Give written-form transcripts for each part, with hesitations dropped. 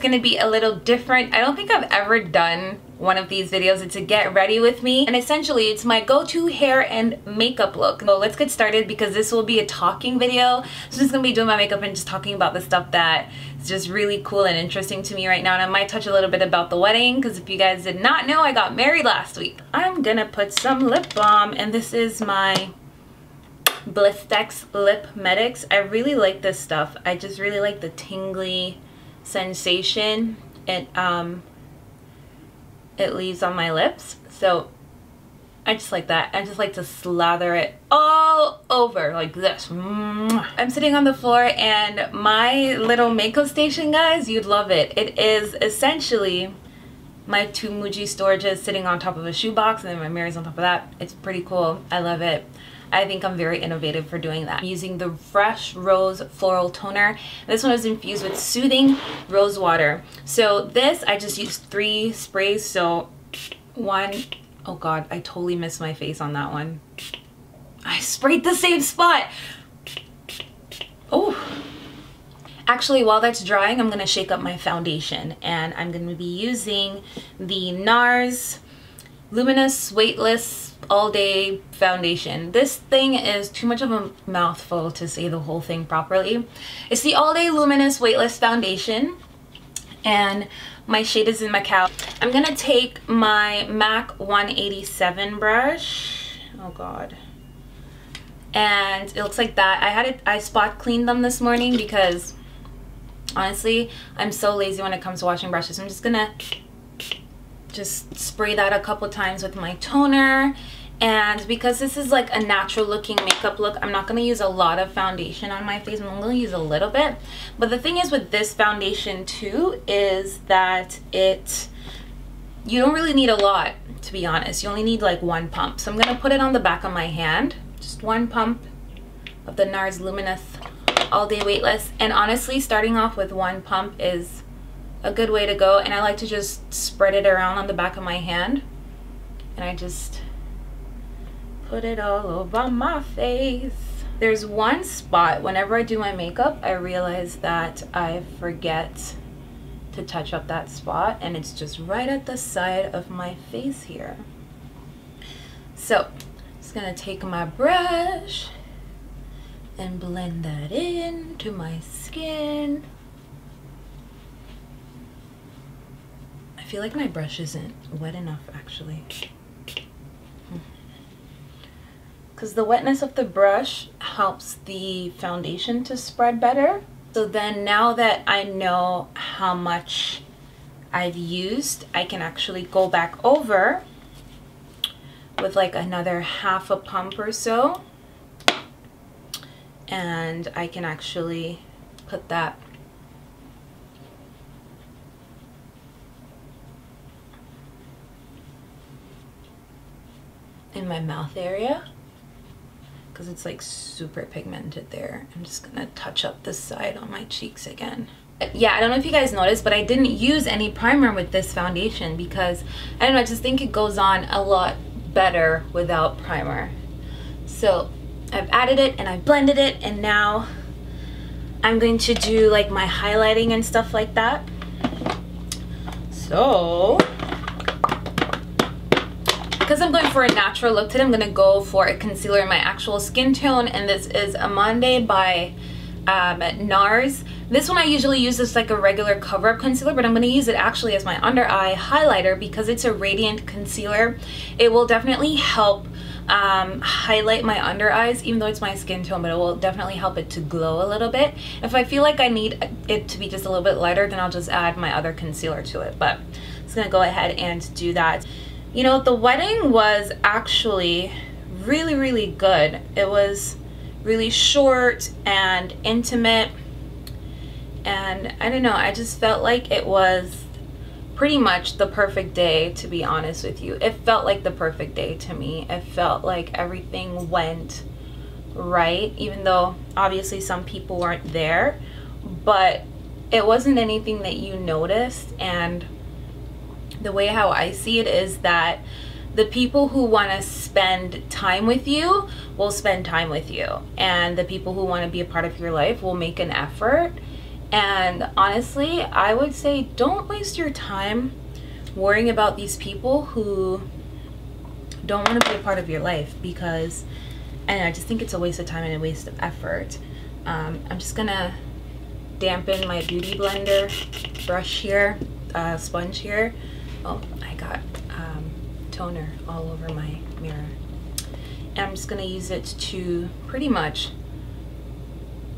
gonna be a little different. I don't think I've ever done one of these videos. It's a get ready with me, and essentially it's my go-to hair and makeup look. So let's get started because this will be a talking video. So I'm just gonna be doing my makeup and just talking about the stuff that is just really cool and interesting to me right now, and I might touch a little bit about the wedding because if you guys did not know, I got married last week. I'm gonna put some lip balm, and this is my Blistex Lip Medics. I really like this stuff. I just really like the tingly sensation it leaves on my lips, so I just like that. I just like to slather it all over like this. I'm sitting on the floor, and my little makeup station, guys, you'd love it. It is essentially my two Muji storages sitting on top of a shoebox, and then my mirror's on top of that. It's pretty cool. I love it. I think I'm very innovative for doing that. I'm using the Fresh Rose Floral Toner. This one is infused with soothing rose water. So this, I just used 3 sprays. So one, oh God, I totally missed my face on that one. I sprayed the same spot. Oh. Actually, while that's drying, I'm gonna shake up my foundation, and I'm gonna be using the NARS Luminous Weightless All Day Foundation. This thing is too much of a mouthful to say the whole thing properly. It's the All Day Luminous Weightless Foundation, and my shade is in Macao. I'm gonna take my MAC 187 brush. Oh God. And it looks like that. I spot cleaned them this morning because honestly, I'm so lazy when it comes to washing brushes. I'm just gonna just spray that a couple times with my toner. And because this is like a natural looking makeup look, I'm not going to use a lot of foundation on my face. I'm going to use a little bit. But the thing is with this foundation too is that you don't really need a lot, to be honest. You only need like 1 pump. So I'm going to put it on the back of my hand. Just 1 pump of the NARS Luminous All Day Weightless. And honestly, starting off with 1 pump is a good way to go, and I like to just spread it around on the back of my hand, and I just put it all over my face. There's one spot whenever I do my makeup I realize that I forget to touch up that spot, and it's just right at the side of my face here. So I'm just gonna take my brush and blend that into my skin. I feel like my brush isn't wet enough actually, because the wetness of the brush helps the foundation to spread better. So then now that I know how much I've used, I can actually go back over with like another half a pump or so, and I can actually put that in my mouth area because it's like super pigmented there. I'm just gonna touch up the side on my cheeks again. Yeah, I don't know if you guys noticed, but I didn't use any primer with this foundation because I don't know, I just think it goes on a lot better without primer. So I've added it and I've blended it, and now I'm going to do like my highlighting and stuff like that. So because I'm going for a natural look today, I'm going to go for a concealer in my actual skin tone, and this is Amande by NARS. This one I usually use as like a regular cover-up concealer, but I'm going to use it actually as my under eye highlighter because it's a radiant concealer. It will definitely help highlight my under eyes, even though it's my skin tone, but it will definitely help it to glow a little bit. If I feel like I need it to be just a little bit lighter, then I'll just add my other concealer to it, but I'm just going to go ahead and do that. You know, the wedding was actually really, really good. It was really short and intimate, and I don't know, I just felt like it was pretty much the perfect day, to be honest with you. It felt like the perfect day to me. It felt like everything went right, even though obviously some people weren't there, but it wasn't anything that you noticed. And the way how I see it is that the people who want to spend time with you will spend time with you, and the people who want to be a part of your life will make an effort, And honestly, I would say don't waste your time worrying about these people who don't want to be a part of your life, because I just think it's a waste of time and a waste of effort. I'm just gonna dampen my beauty blender brush here, sponge here. Oh, I got toner all over my mirror. And I'm just gonna use it to pretty much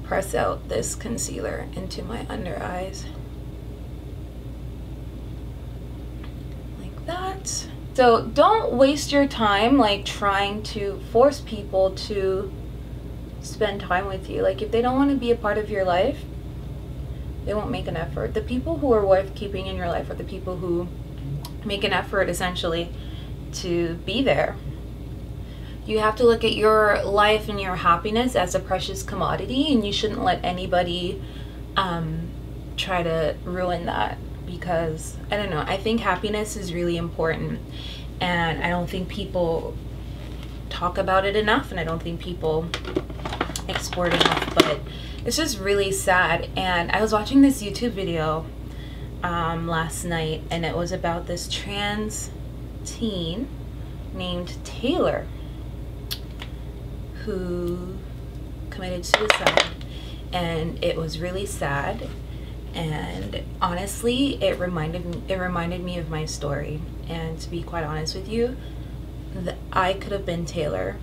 press out this concealer into my under eyes. Like that. So don't waste your time like trying to force people to spend time with you. Like if they don't want to be a part of your life, they won't make an effort. The people who are worth keeping in your life are the people who make an effort essentially to be there. You have to look at your life and your happiness as a precious commodity, and you shouldn't let anybody try to ruin that, because I don't know, I think happiness is really important, and I don't think people talk about it enough, and I don't think people export enough, but it's just really sad. And I was watching this YouTube video last night, and it was about this trans teen named Taylor who committed suicide, and it was really sad. And honestly, it reminded me of my story. And to be quite honest with you, I could have been Taylor.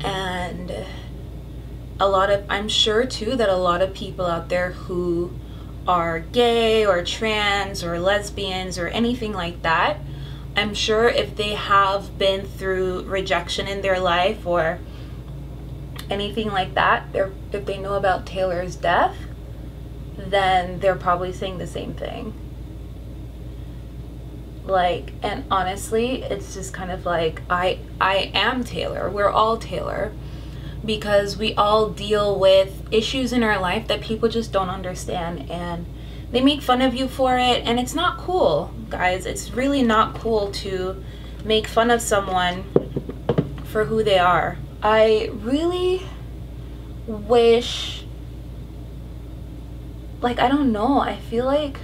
And I'm sure too that a lot of people out there who are gay or trans or lesbians or anything like that, I'm sure if they have been through rejection in their life or anything like that, if they know about Taylor's death, then they're probably saying the same thing. Like, and honestly, it's just kind of like, I am Taylor. We're all Taylor, because we all deal with issues in our life that people just don't understand, and they make fun of you for it, and it's not cool, guys. It's really not cool to make fun of someone for who they are. I really wish, like, I don't know, I feel like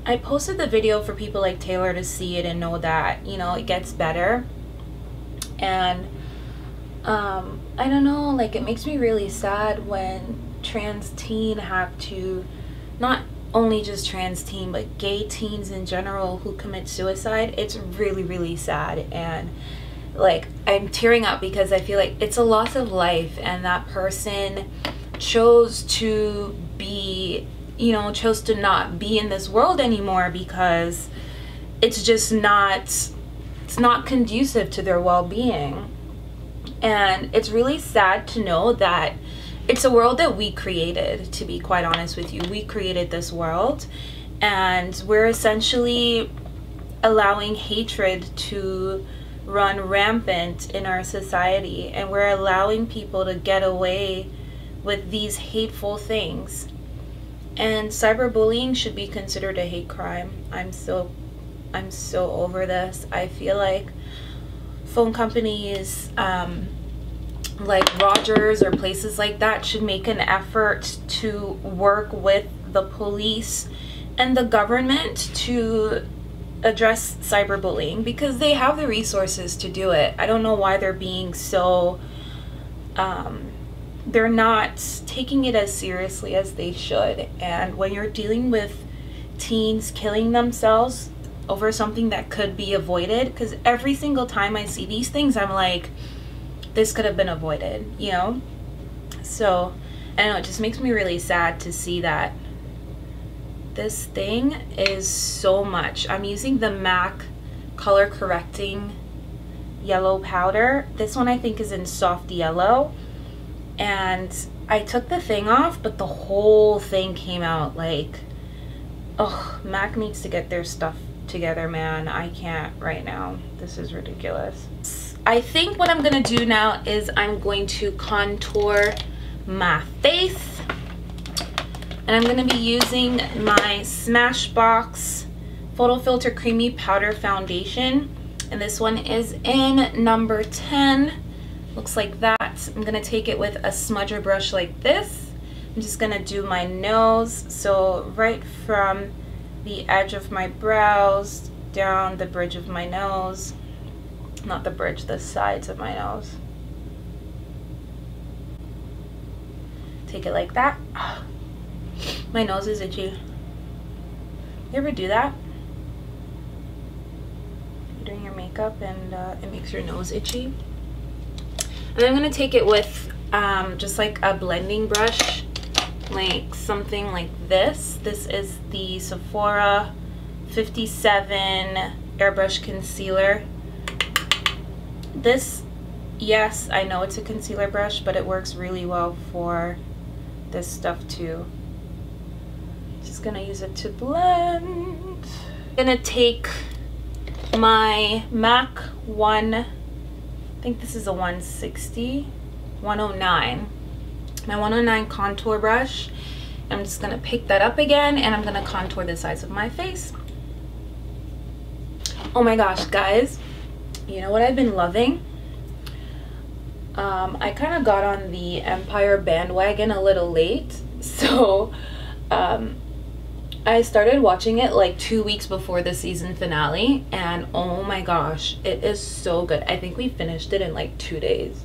I posted the video for people like Taylor to see it and know that, you know, it gets better. And I don't know, like, it makes me really sad when trans teen have to, not only just trans teen, but gay teens in general who commit suicide. It's really, really sad. And like, I'm tearing up because I feel like it's a loss of life, and that person chose to be, you know, chose to not be in this world anymore because it's just not, it's not conducive to their well-being. And it's really sad to know that it's a world that we created, to be quite honest with you. We created this world, and we're essentially allowing hatred to run rampant in our society, and we're allowing people to get away with these hateful things. And cyberbullying should be considered a hate crime. I'm so over this. I feel like phone companies like Rogers or places like that should make an effort to work with the police and the government to address cyberbullying, because they have the resources to do it. I don't know why they're being so they're not taking it as seriously as they should. And when you're dealing with teens killing themselves over something that could be avoided, because every single time I see these things, I'm like, this could have been avoided, you know? So I don't know, it just makes me really sad to see that this thing is so much. I'm using the MAC color correcting yellow powder. This one I think is in soft yellow, and I took the thing off, but the whole thing came out. Like, oh, MAC needs to get their stuff together, man. I can't right now. This is ridiculous. I think what I'm gonna do now is I'm going to contour my face, and I'm gonna be using my Smashbox Photo Filter Creamy Powder Foundation, and this one is in number 10. Looks like that. I'm gonna take it with a smudger brush like this. I'm just gonna do my nose. So right from the edge of my brows down the bridge of my nose. Not the bridge, the sides of my nose. Take it like that. My nose is itchy. You ever do that? You're doing your makeup and it makes your nose itchy. And then I'm gonna take it with just like a blending brush, like something like this. This is the Sephora 57 Airbrush Concealer. This, yes, I know it's a concealer brush, but it works really well for this stuff too. Just gonna use it to blend. I'm gonna take my MAC 1, I think this is a 109, my 109 contour brush. I'm just gonna pick that up again and I'm gonna contour the sides of my face. Oh my gosh, guys, you know what I've been loving? I kind of got on the Empire bandwagon a little late, so I started watching it like 2 weeks before the season finale, and oh my gosh, it is so good. I think we finished it in like 2 days.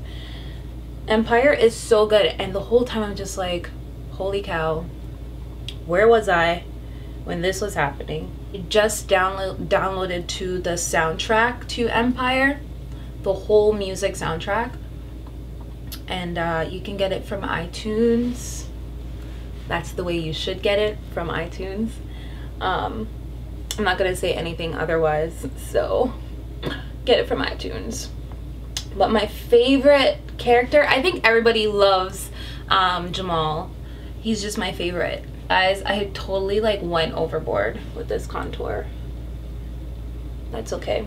Empire is so good, and the whole time I'm just like, holy cow, where was I when this was happening? I just downloaded to the soundtrack to Empire, the whole music soundtrack, and you can get it from iTunes. That's the way you should get it, from iTunes. I'm not gonna say anything otherwise, so get it from iTunes. But my favorite character, I think everybody loves Jamal. He's just my favorite. Guys, I totally like went overboard with this contour. That's okay.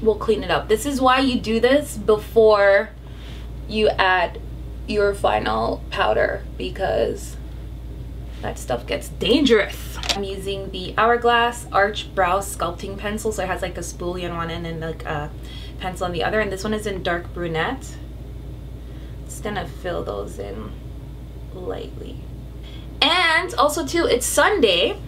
We'll clean it up. This is why you do this before you add your final powder, because that stuff gets dangerous. I'm using the Hourglass Arch Brow Sculpting Pencil. So it has like a spoolie on one end and like a pencil on the other. And this one is in dark brunette. Just gonna fill those in lightly. And also too, it's Sunday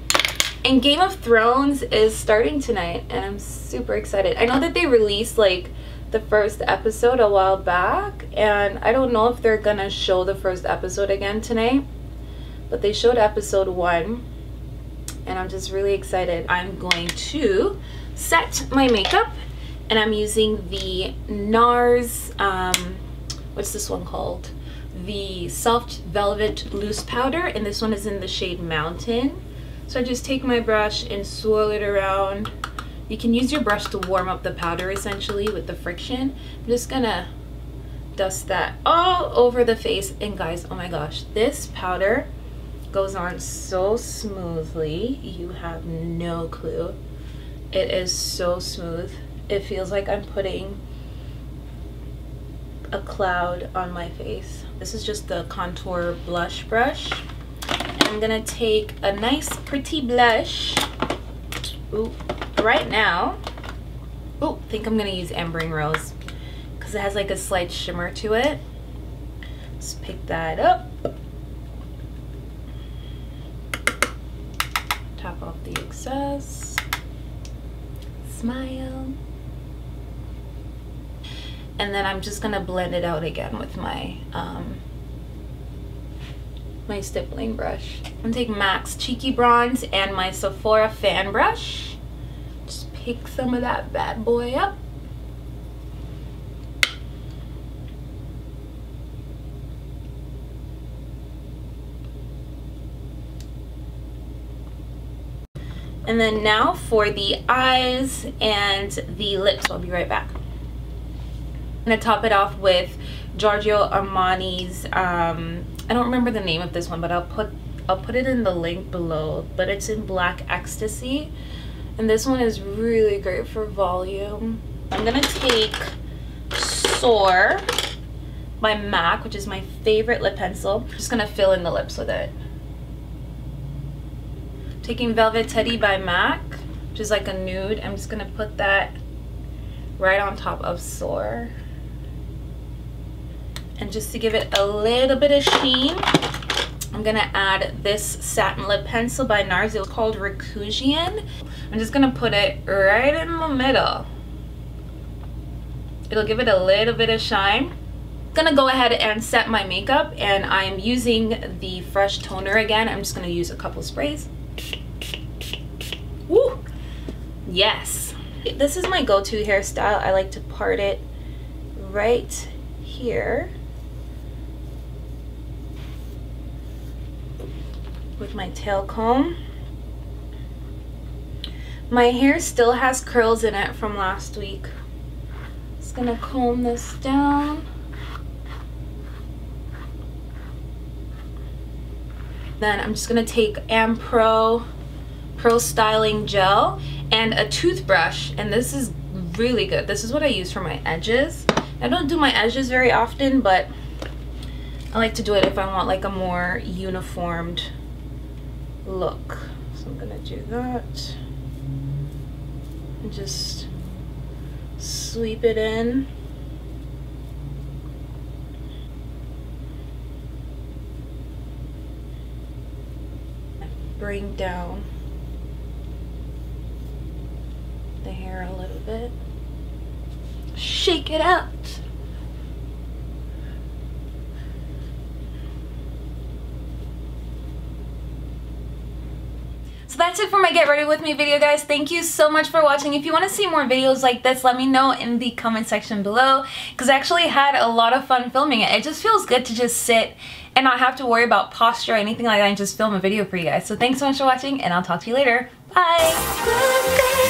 and Game of Thrones is starting tonight and I'm super excited. I know that they released like the first episode a while back, and I don't know if they're gonna show the first episode again tonight, but they showed episode 1 and I'm just really excited. I'm going to set my makeup and I'm using the NARS, what's this one called? The Soft Velvet Loose Powder, and this one is in the shade Mountain. So I just take my brush and swirl it around. You can use your brush to warm up the powder essentially with the friction. I'm just gonna dust that all over the face, and guys, oh my gosh, this powder goes on so smoothly, you have no clue. It is so smooth. It feels like I'm putting a cloud on my face. This is just the contour blush brush. And I'm gonna take a nice pretty blush. Ooh, right now, I think I'm gonna use Embering Rose because it has like a slight shimmer to it. Just pick that up. Tap off the excess. Smile. And then I'm just gonna blend it out again with my my stippling brush. I'm gonna take MAC's Cheeky Bronze and my Sephora fan brush. Just pick some of that bad boy up. And then now for the eyes and the lips. I'll be right back. I'm gonna top it off with Giorgio Armani's, I don't remember the name of this one, but I'll put it in the link below, but it's in Black Ecstasy, and this one is really great for volume. I'm gonna take Soar by MAC, which is my favorite lip pencil. I'm just gonna fill in the lips with it. Taking Velvet Teddy by MAC, which is like a nude. I'm just gonna put that right on top of Soar. And just to give it a little bit of sheen, I'm gonna add this satin lip pencil by NARS. It was called Recousian. I'm just gonna put it right in the middle. It'll give it a little bit of shine. I'm gonna go ahead and set my makeup, and I'm using the Fresh toner again. I'm just gonna use a couple sprays. Woo! Yes. This is my go-to hairstyle. I like to part it right here with my tail comb. My hair still has curls in it from last week. Just gonna comb this down. Then I'm just gonna take Pro Styling Gel and a toothbrush, and this is really good. This is what I use for my edges. I don't do my edges very often, but I like to do it if I want like a more uniformed look. So I'm gonna do that and just sweep it in. Bring down the hair a little bit. Shake it out. So that's it for my get ready with me video, guys. Thank you so much for watching. If you want to see more videos like this, let me know in the comment section below, because I actually had a lot of fun filming it. It just feels good to just sit and not have to worry about posture or anything like that and just film a video for you guys. So thanks so much for watching, and I'll talk to you later. Bye!